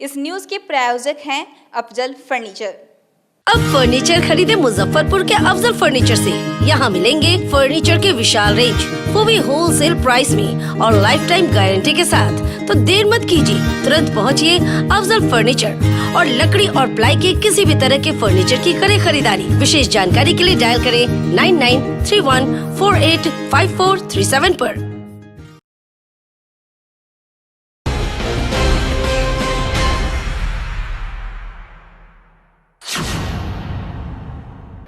इस न्यूज के प्रायोजक हैं अफजल फर्नीचर। अब फर्नीचर खरीदे मुजफ्फरपुर के अफजल फर्नीचर से। यहाँ मिलेंगे फर्नीचर के विशाल रेंज, वो भी होलसेल प्राइस में और लाइफ टाइम गारंटी के साथ। तो देर मत कीजिए, तुरंत पहुँचिए अफजल फर्नीचर और लकड़ी और प्लाई के किसी भी तरह के फर्नीचर की करें खरीदारी। विशेष जानकारी के लिए डायल करें 9931485437 पर।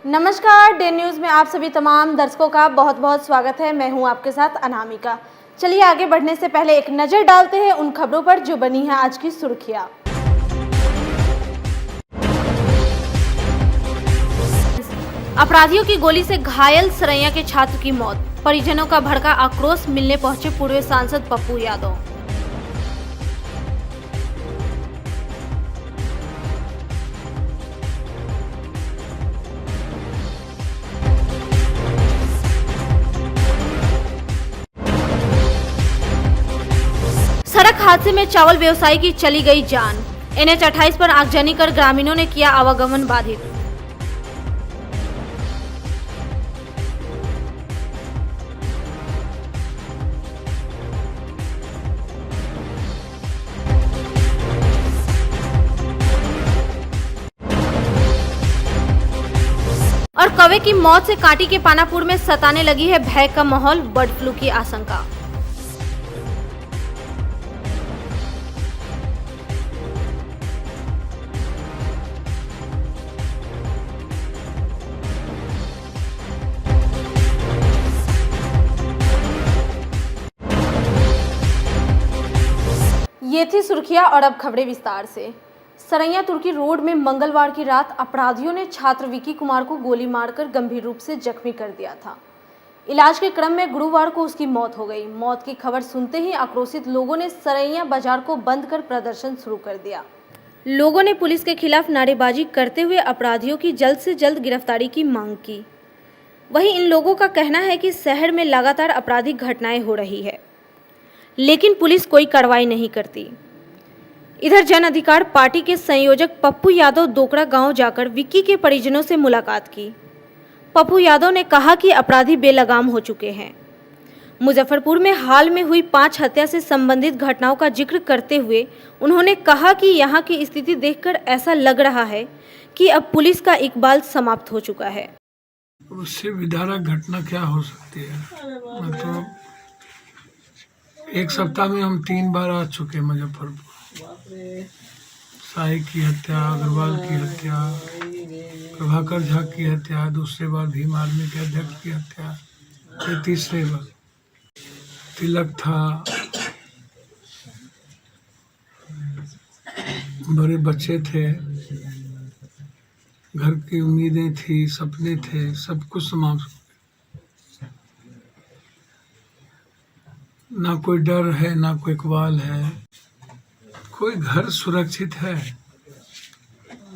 नमस्कार, डे न्यूज़ में आप सभी तमाम दर्शकों का बहुत बहुत स्वागत है। मैं हूं आपके साथ अनामिका। चलिए आगे बढ़ने से पहले एक नज़र डालते हैं उन खबरों पर जो बनी है आज की सुर्खियां। अपराधियों की गोली से घायल सरैया के छात्र की मौत, परिजनों का भड़का आक्रोश, मिलने पहुंचे पूर्व सांसद पप्पू यादव। सड़क हादसे में चावल व्यवसायी की चली गई जान, NH 28 पर आगजनी कर ग्रामीणों ने किया आवागमन बाधित। और कौवे की मौत से कांटी के पानापुर में सताने लगी है भय का माहौल, बर्ड फ्लू की आशंका। ये थी सुर्खियां और अब खबरें विस्तार से। सरैया तुर्की रोड में मंगलवार की रात अपराधियों ने छात्र विकी कुमार को गोली मारकर गंभीर रूप से जख्मी कर दिया था। इलाज के क्रम में गुरुवार को उसकी मौत हो गई। मौत की खबर सुनते ही आक्रोशित लोगों ने सरैया बाजार को बंद कर प्रदर्शन शुरू कर दिया। लोगों ने पुलिस के खिलाफ नारेबाजी करते हुए अपराधियों की जल्द से जल्द गिरफ्तारी की मांग की। वहीं इन लोगों का कहना है कि शहर में लगातार आपराधिक घटनाएं हो रही है, लेकिन पुलिस कोई कार्रवाई नहीं करती। इधर जन अधिकार पार्टी के संयोजक पप्पू यादव दोकड़ा गांव जाकर विक्की के परिजनों से मुलाकात की। पप्पू यादव ने कहा कि अपराधी बेलगाम हो चुके हैं। मुजफ्फरपुर में हाल में हुई 5 हत्या से संबंधित घटनाओं का जिक्र करते हुए उन्होंने कहा कि यहां की स्थिति देखकर ऐसा लग रहा है कि अब पुलिस का इकबाल समाप्त हो चुका है। उससे विदारक घटना क्या हो सकती है? मतलब एक सप्ताह में हम 3 बार आ चुके मुजफ्फरपुर। शाही की हत्या, अग्रवाल की हत्या, प्रभाकर झा की हत्या, दूसरे बार भीम आर्मी के अध्यक्ष की हत्या, ये तीसरे बार। तिलक था, बड़े बच्चे थे, घर की उम्मीदें थी, सपने थे, सब कुछ समाप्त। ना कोई डर है, ना कोई इकबाल है, कोई घर सुरक्षित है,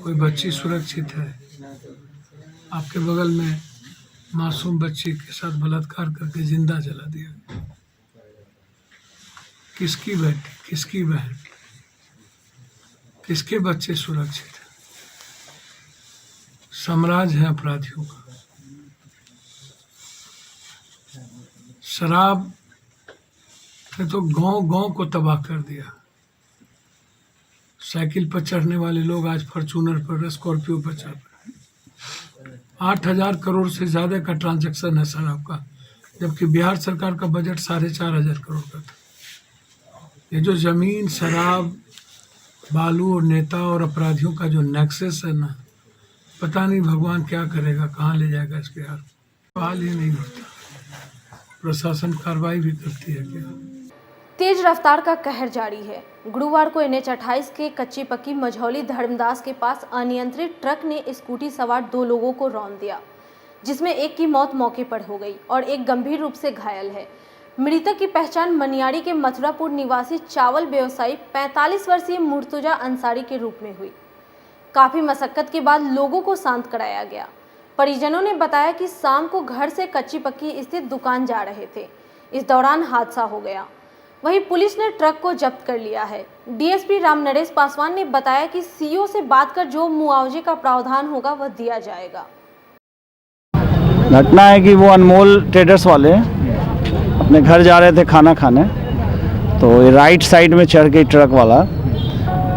कोई बच्ची सुरक्षित है। आपके बगल में मासूम बच्ची के साथ बलात्कार करके जिंदा जला दिया। किसकी बेटी, किसकी बहन, किसके बच्चे सुरक्षित है? साम्राज्य है अपराधियों का। शराब ने तो गांव को तबाह कर दिया। साइकिल पर चढ़ने वाले लोग आज फॉर्च्यूनर पर, स्कॉर्पियो पर चढ़ रहे हैं। 8,000 करोड़ से ज्यादा का ट्रांजैक्शन है शराब का, जबकि बिहार सरकार का बजट 4,500 करोड़ का था। ये जो जमीन, शराब, बालू और नेता और अपराधियों का जो नेक्सस है ना, पता नहीं भगवान क्या करेगा, कहाँ ले जाएगा इस बिहार को। हाल ही नहीं होता। प्रशासन कार्रवाई भी करती है क्या? तेज रफ्तार का कहर जारी है। गुरुवार को NH 28 के कच्ची पक्की मझौली धर्मदास के पास अनियंत्रित ट्रक ने स्कूटी सवार 2 लोगों को रौंद दिया, जिसमें एक की मौत मौके पर हो गई और एक गंभीर रूप से घायल है। मृतक की पहचान मनियारी के मथुरापुर निवासी चावल व्यवसायी 45 वर्षीय मुर्तुजा अंसारी के रूप में हुई। काफी मशक्कत के बाद लोगों को शांत कराया गया। परिजनों ने बताया कि शाम को घर से कच्ची पक्की स्थित दुकान जा रहे थे। इस दौरान हादसा हो गया। वहीं पुलिस ने ट्रक को जब्त कर लिया है। डीएसपी राम नरेश पासवान ने बताया कि सीओ से बात कर जो मुआवजे का प्रावधान होगा वह दिया जाएगा। घटना है कि वो अनमोल ट्रेडर्स वाले अपने घर जा रहे थे खाना खाने, तो ये राइट साइड में चढ़ के ट्रक वाला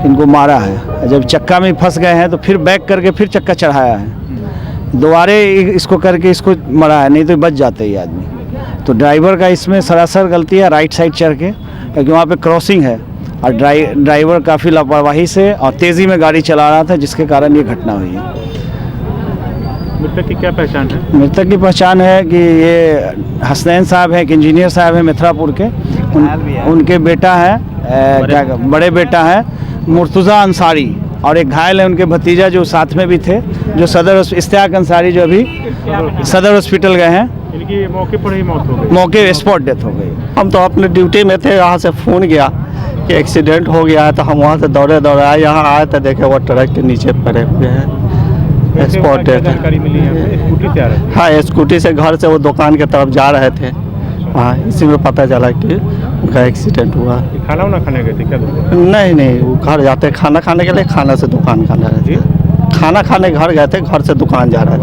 इनको मारा है। जब चक्का में फंस गए हैं तो फिर बैक करके फिर चक्का चढ़ाया है, दोबारे इसको करके इसको मरा है, नहीं तो बच जाते ये आदमी। तो ड्राइवर का इसमें सरासर गलती है, राइट साइड चढ़ के, क्योंकि वहाँ पे क्रॉसिंग है और ड्राइवर काफ़ी लापरवाही से और तेज़ी में गाड़ी चला रहा था, जिसके कारण ये घटना हुई है। मृतक की क्या पहचान है? मृतक की पहचान है कि ये हसनैन साहब हैं, एक इंजीनियर साहब हैं मिथरापुर के, उनके बेटा है, बड़े बेटा है मुर्तुज़ा अंसारी, और एक घायल है उनके भतीजा जो साथ में भी थे, जो इश्तियाक अंसारी जो अभी सदर हॉस्पिटल गए हैं। इनकी मौके पर ही मौत हो गई, मौके स्पॉट डेथ हो गई। हम तो अपने ड्यूटी में थे, यहाँ से फ़ोन गया कि एक्सीडेंट हो गया है, तो हम वहाँ से दौड़े आए, यहाँ आए तो देखे वो ट्रक के नीचे पड़े हुए हैं, स्पॉट डेथ। जानकारी मिली है? स्कूटी से आ रहे थे? हाँ, स्कूटी से घर से वो दुकान की तरफ जा रहे थे। हाँ, इसी में पता चला कि उनका एक्सीडेंट हुआ। खाना वाना खाने गए थे क्या? नहीं, वो घर जाते खाना खाने के लिए, खाना से दुकान खाना रहे थे। खाना खाने घर गए थे, घर से दुकान जा रहे थे।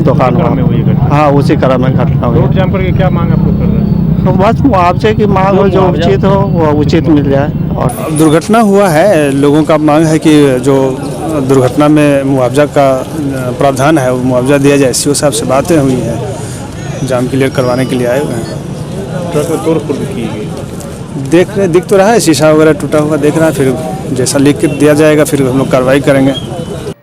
दुकान में हुई घटना? हाँ, उसी क्रम में घटना हुई। रोड जाम करके क्या मांग आप लोग कर रहे हैं? बस मुआवजे की मांग हो, जो उचित हो वो उचित मिल जाए। और दुर्घटना हुआ है, लोगों का मांग है कि जो दुर्घटना में मुआवजा का प्रावधान है वो मुआवजा दिया जाए। सीओ साहब से बातें हुई हैं, जाम क्लियर करवाने के लिए आए हुए हैं। ट्रक में तोड़-फोड़ की गई? दिख तो रहा है, शीशा वगैरह टूटा हुआ देख रहा है, फिर जैसा लिख के दिया जाएगा फिर हम लोग कार्रवाई करेंगे।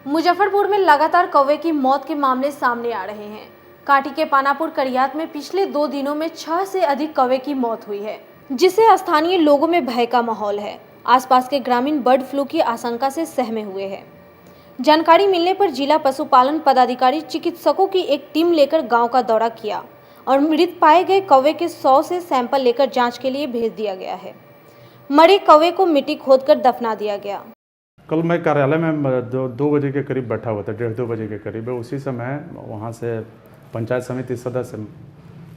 मुजफ्फरपुर में लगातार कौवे की मौत के मामले सामने आ रहे हैं। कांटी के पानापुर करियात में पिछले 2 दिनों में 6 से अधिक कौवे की मौत हुई है, जिससे स्थानीय लोगों में भय का माहौल है। आसपास के ग्रामीण बर्ड फ्लू की आशंका से सहमे हुए हैं। जानकारी मिलने पर जिला पशुपालन पदाधिकारी चिकित्सकों की एक टीम लेकर गांव का दौरा किया और मृत पाए गए कौवे के 100 से सैंपल लेकर जांच के लिए भेज दिया गया है। मरे कौवे को मिट्टी खोदकर दफना दिया गया। कल मैं कार्यालय में 2 बजे के करीब बैठा हुआ था, 1:30-2 बजे के करीब। उसी समय वहाँ से पंचायत समिति सदस्य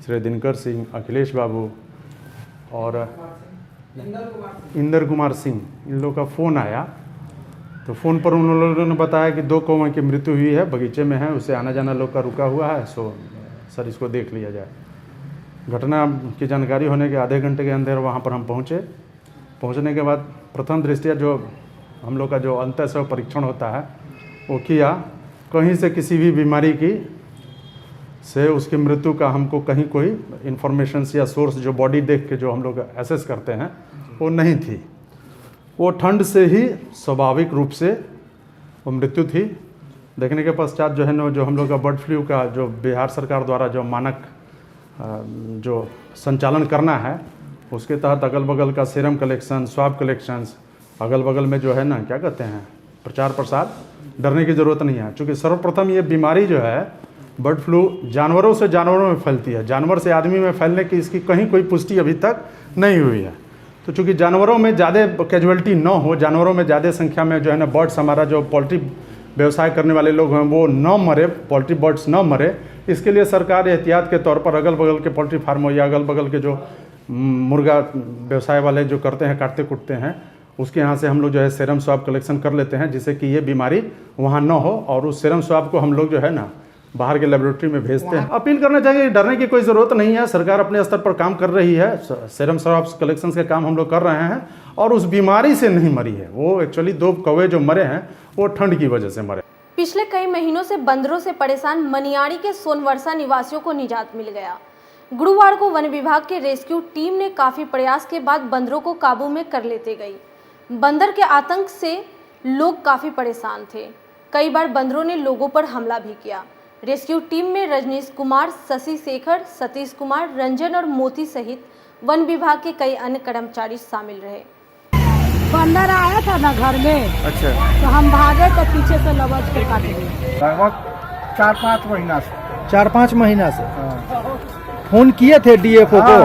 श्री दिनकर सिंह, अखिलेश बाबू और इंदर कुमार सिंह, इन लोगों का फ़ोन आया। तो फ़ोन पर उन लोगों ने बताया कि 2 कौवे की मृत्यु हुई है, बगीचे में है, उसे आना जाना लोग का रुका हुआ है, सो सर इसको देख लिया जाए। घटना की जानकारी होने के आधे घंटे के अंदर वहाँ पर हम पहुँचे। पहुँचने के बाद प्रथम दृष्टया जो हम लोग का जो अंतःस्राव परीक्षण होता है वो किया। कहीं से किसी भी बीमारी की से उसकी मृत्यु का हमको कहीं कोई इन्फॉर्मेशन या सोर्स जो बॉडी देख के जो हम लोग एसेस करते हैं वो नहीं थी। वो ठंड से ही स्वाभाविक रूप से वो मृत्यु थी। देखने के पश्चात जो है ना, जो हम लोग का बर्ड फ्लू का जो बिहार सरकार द्वारा जो मानक जो संचालन करना है, उसके तहत अगल बगल का सीरम कलेक्शन, स्वाब कलेक्शंस, अगल बगल में जो है ना क्या कहते हैं प्रचार प्रसार, डरने की ज़रूरत नहीं है। चूँकि सर्वप्रथम ये बीमारी जो है बर्ड फ्लू जानवरों से जानवरों में फैलती है, जानवर से आदमी में फैलने की इसकी कहीं कोई पुष्टि अभी तक नहीं हुई है। तो चूँकि जानवरों में ज़्यादा कैजुअलिटी न हो, जानवरों में ज़्यादा संख्या में जो है ना बर्ड्स, हमारा जो पोल्ट्री व्यवसाय करने वाले लोग हैं वो न मरे, पोल्ट्री बर्ड्स न मरे, इसके लिए सरकार एहतियात के तौर पर अगल बगल के पोल्ट्री फार्मों या अगल बगल के जो मुर्गा व्यवसाय वाले जो करते हैं, काटते कुटते हैं, उसके यहाँ से हम लोग जो है सीरम स्वाब कलेक्शन कर लेते हैं, जिससे कि ये बीमारी वहाँ न हो। और उस सीरम स्वाब को हम लोग जो है ना बाहर के लेबोरेटरी में भेजते हैं। अपील करना चाहिए, डरने की कोई ज़रूरत नहीं है। सरकार अपने स्तर पर काम कर रही है, सीरम स्वाब कलेक्शन का काम हम लोग कर रहे हैं और उस बीमारी से नहीं मरी है। वो एक्चुअली 2 कौवे जो मरे हैं वो ठंड की वजह से मरे। पिछले कई महीनों से बंदरों से परेशान मनियारी के सोनवर्षा निवासियों को निजात मिल गया। गुरुवार को वन विभाग के रेस्क्यू टीम ने काफी प्रयास के बाद बंदरों को काबू में कर लेते गई। बंदर के आतंक से लोग काफी परेशान थे। कई बार बंदरों ने लोगों पर हमला भी किया। रेस्क्यू टीम में रजनीश कुमार, शशि शेखर, सतीश कुमार, रंजन और मोती सहित वन विभाग के कई अन्य कर्मचारी शामिल रहे। बंदर आया था ना घर में, अच्छा, तो हम भागे तो पीछे से लबच के काट दिए। लगभग 4-5 महीना से। 4-5 महीना से फोन किए थे डीएफओ को?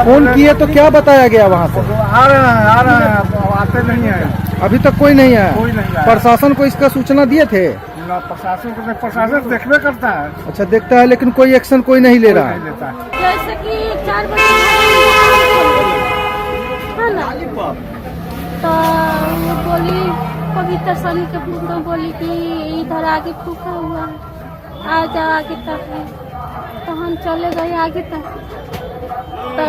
फोन किए तो क्या बताया गया वहाँ से? आ रहे हैं, आते नहीं हैं। अभी तक कोई नहीं आया? प्रशासन को इसका सूचना दिए थे? प्रशासन देखने करता है। अच्छा, देखता है लेकिन कोई एक्शन कोई नहीं ले रहा है। जैसे कि 4 बजे है ना, तो वो बोली पवित्र शनि के पुत्र बोली कि इधर आगे फूका हुआ है, आ जाओ आगे तक है। तो हम चले गए आगे तक, तो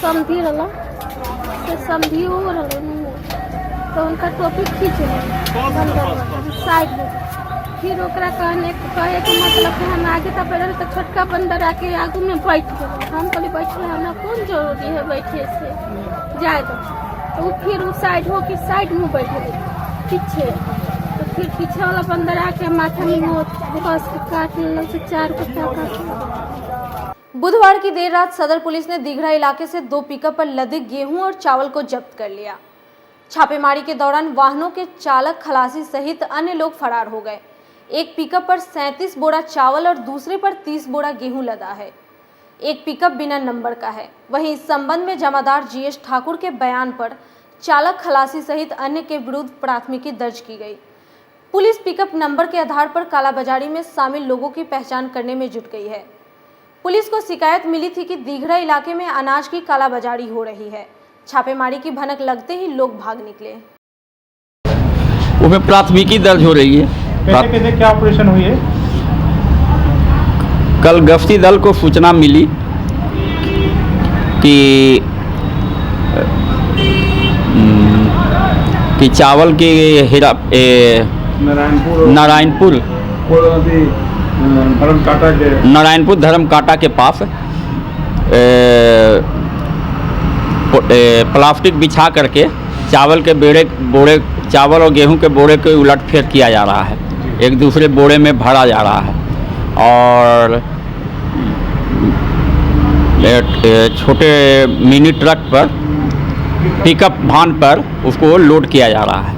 समझी रहा समझी हो रहा, तो उनका टोपी खींच साइड में, फिर ओकरा कहे के मतलब कि हम आगे तक पैदल, तो छोटका बंदर आके आगू में बैठ गए। हम कहली बैठे हमरा कौन जरूरी है बैठे से, जाए तो वो फिर उस साइड हो कि साइड में बैठे पीछे, तो फिर पीछे वाला बंदर आके माथा में वो बस काट ले से 4 कुत्ता काट। बुधवार की देर रात सदर पुलिस ने दीघड़ा इलाके से 2 पिकअप पर लदे गेहूं और चावल को जब्त कर लिया। छापेमारी के दौरान वाहनों के चालक, खलासी सहित अन्य लोग फरार हो गए। एक पिकअप पर 37 बोरा चावल और दूसरे पर 30 बोरा गेहूं लदा है। एक पिकअप बिना नंबर का है। वहीं इस संबंध में जमादार जीएस ठाकुर के बयान पर चालक, खलासी सहित अन्य के विरुद्ध प्राथमिकी दर्ज की गई। पुलिस पिकअप नंबर के आधार पर कालाबाजारी में शामिल लोगों की पहचान करने में जुट गई है। पुलिस को शिकायत मिली थी कि दीघड़ा इलाके में अनाज की कालाबाजारी हो रही है। छापेमारी की भनक लगते ही लोग भाग निकले। उसमें प्राथमिकी दर्ज हो रही है। कैसे क्या ऑपरेशन हुई है? कल गश्ती दल को सूचना मिली कि चावल के नारायणपुर धर्म कांटा के पास प्लास्टिक बिछा करके चावल के बोरे चावल और गेहूं के बोरे को उलट फेर किया जा रहा है, एक दूसरे बोरे में भरा जा रहा है और छोटे मिनी ट्रक पर, पिकअप वाहन पर उसको लोड किया जा रहा है।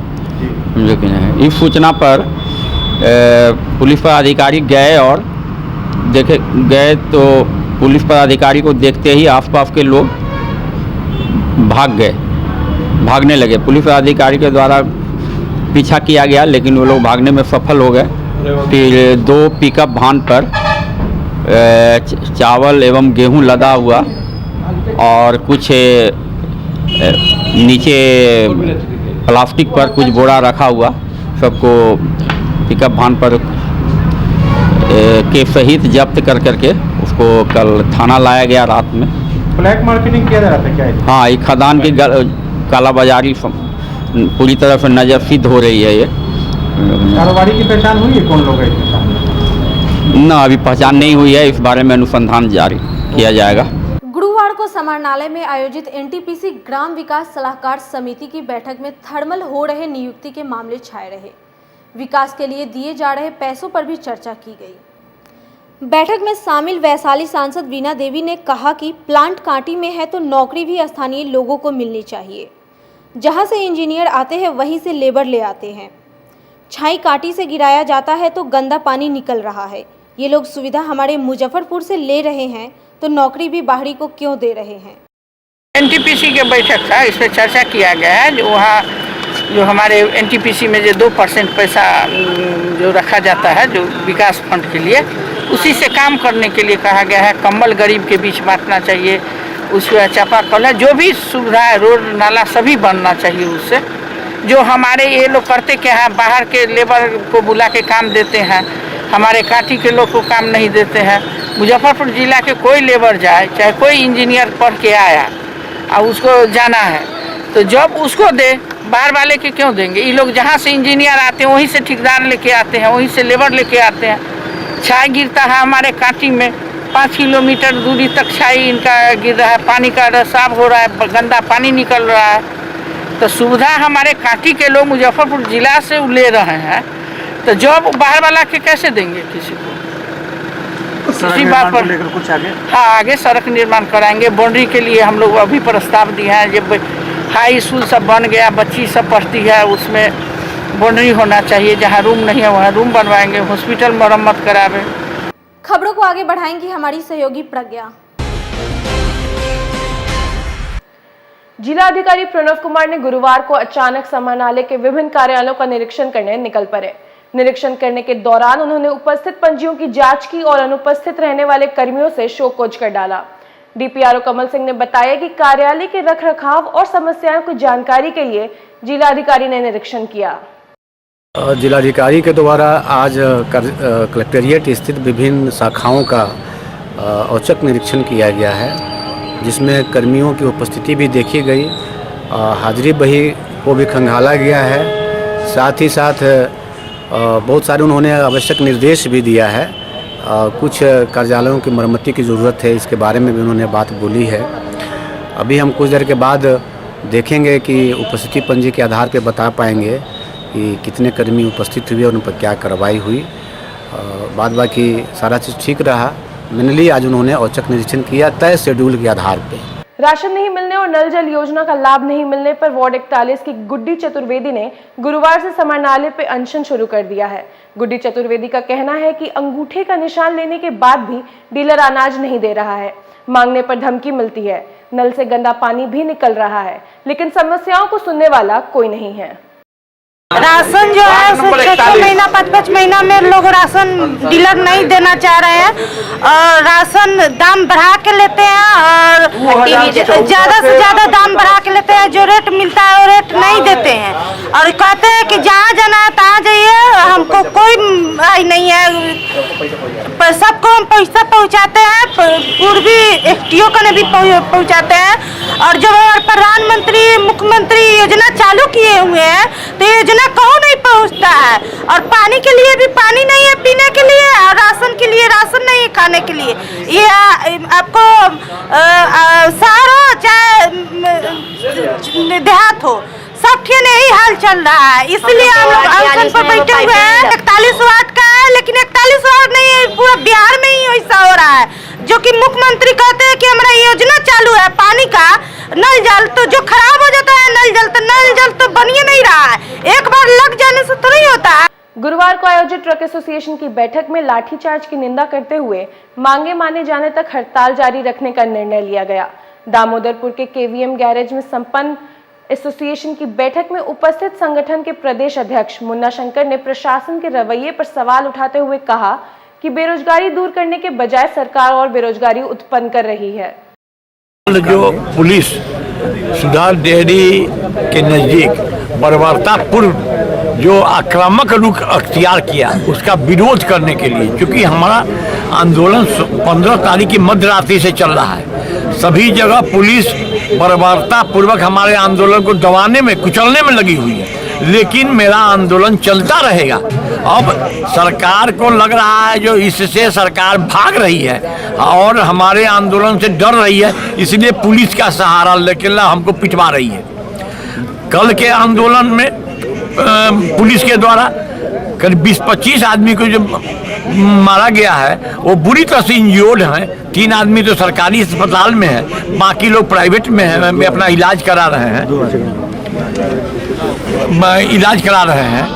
लेकिन इस सूचना पर पुलिस पदाधिकारी गए और गए तो पुलिस पदाधिकारी को देखते ही आसपास के लोग भागने लगे। पुलिस पदाधिकारी के द्वारा पीछा किया गया लेकिन वो लोग भागने में सफल हो गए। फिर 2 पिकअप वाहन पर चावल एवं गेहूं लदा हुआ और कुछ नीचे प्लास्टिक पर कुछ बोरा रखा हुआ, सबको पिकअप वाहन पर के सहित जब्त करके उसको कल थाना लाया गया रात में। ब्लैक मार्केटिंग किया जा रहा था क्या? हाँ, ये खदान की कालाबाजारी पूरी तरह से नजर सिद्ध हो रही है। ये कारोबारी की पहचान हुई है? कौन लोग हैं? ना, अभी पहचान नहीं हुई है, इस बारे में अनुसंधान जारी किया जाएगा। गुरुवार को समाहरणालय में आयोजित एनटीपीसी ग्राम विकास सलाहकार समिति की बैठक में थर्मल हो रहे नियुक्ति के मामले छाए रहे। विकास के लिए दिए जा रहे पैसों पर भी चर्चा की गई। बैठक में शामिल वैशाली सांसद वीणा देवी ने कहा कि प्लांट कांटी में है तो नौकरी भी स्थानीय लोगों को मिलनी चाहिए। जहां से इंजीनियर आते हैं वहीं से लेबर ले आते हैं। छाई कांटी से गिराया जाता है तो गंदा पानी निकल रहा है। ये लोग सुविधा हमारे मुजफ्फरपुर से ले रहे हैं तो नौकरी भी बाहरी को क्यों दे रहे हैं। एनटीपीसी के बैठक था, इस पर चर्चा किया गया है। जो वहाँ जो हमारे एनटीपीसी में जो 2% पैसा जो रखा जाता है जो विकास फंड के लिए, उसी से काम करने के लिए कहा गया है। कंबल गरीब के बीच बांटना चाहिए, उसके चापाकल है, जो भी सुविधा है, रोड नाला सभी बनना चाहिए। उससे जो हमारे ये लोग करते क्या है, बाहर के लेबर को बुला के काम देते हैं, हमारे काठी के लोग को काम नहीं देते हैं। मुजफ्फरपुर जिला के कोई लेबर जाए, चाहे कोई इंजीनियर पढ़ के आया और उसको जाना है, तो जब उसको दे, बाहर वाले के क्यों देंगे? ये लोग जहाँ से इंजीनियर आते हैं वहीं से ठेकेदार लेके आते हैं, वहीं से लेबर लेके आते हैं। छाई गिरता है हमारे काठी में, 5 किलोमीटर दूरी तक छाई इनका गिर रहा है, पानी का रिसाव हो रहा है, गंदा पानी निकल रहा है। तो सुविधा हमारे काठी के लोग मुजफ्फरपुर जिला से ले रहे हैं, तो जब बाहर वाला के कैसे देंगे किसी को? इसी बात पर लेकर कुछ आगे, हाँ, आगे सड़क निर्माण कराएंगे। बाउंड्री के लिए हम लोग अभी प्रस्ताव दिए हैं। जब हाई स्कूल सब बन गया, बच्ची सब पढ़ती है, उसमें बाउंड्री होना चाहिए। जहाँ रूम नहीं है वहाँ रूम बनवाएंगे, हॉस्पिटल मरम्मत करावे। खबरों को आगे बढ़ाएंगी हमारी सहयोगी प्रज्ञा। जिला अधिकारी प्रणव कुमार ने गुरुवार को अचानक समाहरणालय के विभिन्न कार्यालयों का निरीक्षण करने निकल पड़े। निरीक्षण करने के दौरान उन्होंने उपस्थित पंजियों की जांच की और अनुपस्थित रहने वाले कर्मियों से शोकॉज कर डाला। डीपीआरओ कमल सिंह ने बताया कि कार्यालय के रखरखाव और समस्याओं की जानकारी के लिए जिला अधिकारी ने निरीक्षण किया। जिलाधिकारी के द्वारा आज कलेक्टेरिएट स्थित विभिन्न शाखाओं का औचक निरीक्षण किया गया है, जिसमें कर्मियों की उपस्थिति भी देखी गई, हाजिरी बही को भी खंगाला गया है। साथ ही साथ बहुत सारे उन्होंने आवश्यक निर्देश भी दिया है। कुछ कार्यालयों की मरम्मती की ज़रूरत है, इसके बारे में भी उन्होंने बात बोली है। अभी हम कुछ देर के बाद देखेंगे कि उपस्थिति पंजी के आधार पर बता पाएंगे कि कितने कर्मी उपस्थित हुए और उन पर क्या कार्रवाई हुई। बाद बाकी सारा चीज़ ठीक रहा। मेनली आज उन्होंने औचक निरीक्षण किया तय शेड्यूल के आधार पर। राशन नहीं मिलने और नल जल योजना का लाभ नहीं मिलने पर वार्ड 41 की गुड्डी चतुर्वेदी ने गुरुवार से समाहरणालय पे अनशन शुरू कर दिया है। गुड्डी चतुर्वेदी का कहना है कि अंगूठे का निशान लेने के बाद भी डीलर अनाज नहीं दे रहा है। मांगने पर धमकी मिलती है। नल से गंदा पानी भी निकल रहा है, लेकिन समस्याओं को सुनने वाला कोई नहीं है। राशन जो है 6 महीना 5 महीना में लोग राशन डीलर नहीं देना चाह रहे हैं और राशन दाम बढ़ा के लेते हैं और ज्यादा से ज्यादा दाम बढ़ा के लेते हैं। जो रेट मिलता है वो रेट नहीं देते हैं और कहते हैं कि जहाँ जाना है तहाँ जाइए, हमको कोई नहीं है। सबको हम पैसा पहुँचाते हैं, पूर्वी एसटीओ का भी पहुँचाते हैं और जब प्रधानमंत्री मुख्यमंत्री योजना चालू किए हुए हैं तो योजना कहीं नहीं पहुंचता है और पानी के लिए भी पानी नहीं है पीने के लिए और राशन के लिए राशन नहीं है खाने के लिए। ये आपको शहर हो चाहे देहात हो, सब के यही हाल चल रहा है। इसलिए हम लोग अनशन पर बैठे हुए हैं। 41 वार्ड का है, लेकिन 41 वार्ड नहीं है, पूरा बिहार में ही ऐसा हो रहा है। जो कि मुख्यमंत्री कहते हैं कि हमारा योजना चालू है पानी का, नल जल तो जो खराब हो जाता है, नल जल तो बन ही नहीं रहा है। एक बार लग जाने से थोड़ी होता है। गुरुवार को आयोजित ट्रक एसोसिएशन की बैठक में लाठीचार्ज की निंदा करते हुए मांगे माने जाने तक हड़ताल जारी रखने का निर्णय लिया गया। दामोदरपुर के केवीएम गैरेज में संपन्न एसोसिएशन की बैठक में उपस्थित संगठन के प्रदेश अध्यक्ष मुन्ना शंकर ने प्रशासन के रवैये पर सवाल उठाते हुए कहा कि बेरोजगारी दूर करने के बजाय सरकार और बेरोजगारी उत्पन्न कर रही है। जो पुलिस सुधार डेयरी के नजदीक बर्बरतापूर्व जो आक्रामक रुख अख्तियार किया, उसका विरोध करने के लिए, क्योंकि हमारा आंदोलन 15 तारीख की मध्य रात्रि से चल रहा है। सभी जगह पुलिस बर्बरतापूर्वक हमारे आंदोलन को दबाने में, कुचलने में लगी हुई है, लेकिन मेरा आंदोलन चलता रहेगा। अब सरकार को लग रहा है जो इससे सरकार भाग रही है और हमारे आंदोलन से डर रही है, इसलिए पुलिस का सहारा लेकर हमको पिटवा रही है। कल के आंदोलन में पुलिस के द्वारा करीब 20-25 आदमी को जो मारा गया है वो बुरी तरह से इंजर्ड हैं। 3 आदमी तो सरकारी अस्पताल में है, बाकी लोग प्राइवेट में हैं, अपना इलाज करा रहे हैं।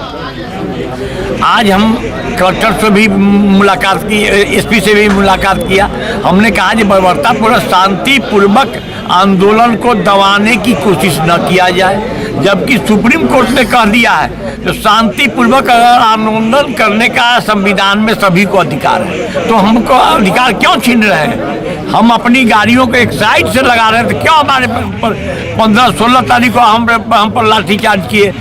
आज हम कलेक्टर से भी मुलाकात की, एसपी से भी मुलाकात किया। हमने कहा कि बर्बरतापूर्वक शांतिपूर्वक आंदोलन को दबाने की कोशिश न किया जाए, जबकि सुप्रीम कोर्ट ने कह दिया है तो शांतिपूर्वक आंदोलन करने का संविधान में सभी को अधिकार है, तो हमको अधिकार क्यों छीन रहे हैं? हम अपनी गाड़ियों को एक साइड से लगा रहे हैं तो क्यों हमारे पर 15-16 तारीख को हम पर लाठीचार्ज किए,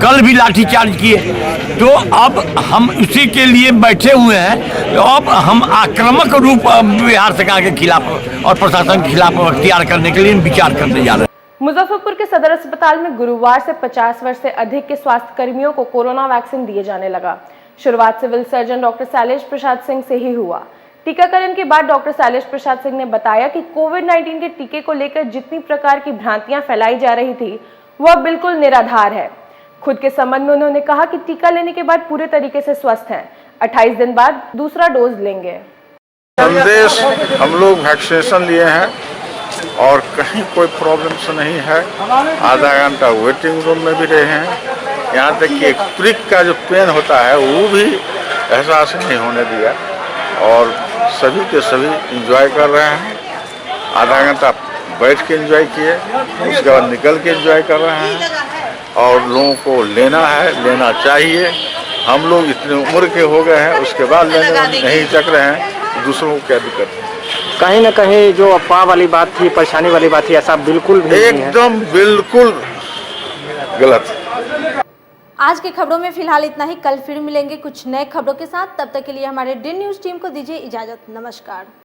कल भी लाठीचार्ज किए। तो अब हम इसी के लिए बैठे हुए हैं। तो अब हम आक्रामक रूप बिहार सरकार के खिलाफ और प्रशासन के खिलाफ अख्तियार करने के लिए विचार करने जा रहे हैं। मुजफ्फरपुर के सदर अस्पताल में गुरुवार से 50 वर्ष से अधिक के स्वास्थ्य कर्मियों को कोरोना वैक्सीन दिए जाने लगा। शुरुआत civil surgeon doctor Shailesh Prasad Singh से ही हुआ। टीकाकरण के बाद डॉक्टर शैलेश प्रसाद सिंह ने बताया कि कोविड-19 के टीके को लेकर जितनी प्रकार की भ्रांतियां फैलाई जा रही थी वह बिल्कुल निराधार है। खुद के संबंध में उन्होंने कहा कि टीका लेने के बाद पूरे तरीके से स्वस्थ हैं। 28 दिन बाद दूसरा डोज लेंगे। संदेश हम लोग वैक्सीनेशन लिए हैं और कहीं कोई प्रॉब्लम्स नहीं है। आधा घंटा वेटिंग रूम में भी रहे हैं, यहाँ तक कि एक प्रिक का जो पेन होता है वो भी एहसास नहीं होने दिया और सभी के सभी इंजॉय कर रहे हैं। आधा घंटा बैठ के एंजॉय किए, उसके बाद निकल के एंजॉय कर रहे हैं। और लोगों को लेना है, लेना चाहिए। हम लोग इतने उम्र के हो गए हैं, उसके बाद लेने नहीं चक रहे हैं, तो दूसरों को क्या दिक्कत है? कहीं ना कहीं जो अफवाह वाली बात थी, परेशानी वाली बात थी, ऐसा बिल्कुल भी नहीं है। एकदम बिल्कुल गलत। आज की खबरों में फिलहाल इतना ही। कल फिर मिलेंगे कुछ नए खबरों के साथ। तब तक के लिए हमारे डी न्यूज़ टीम को दीजिए इजाजत। नमस्कार।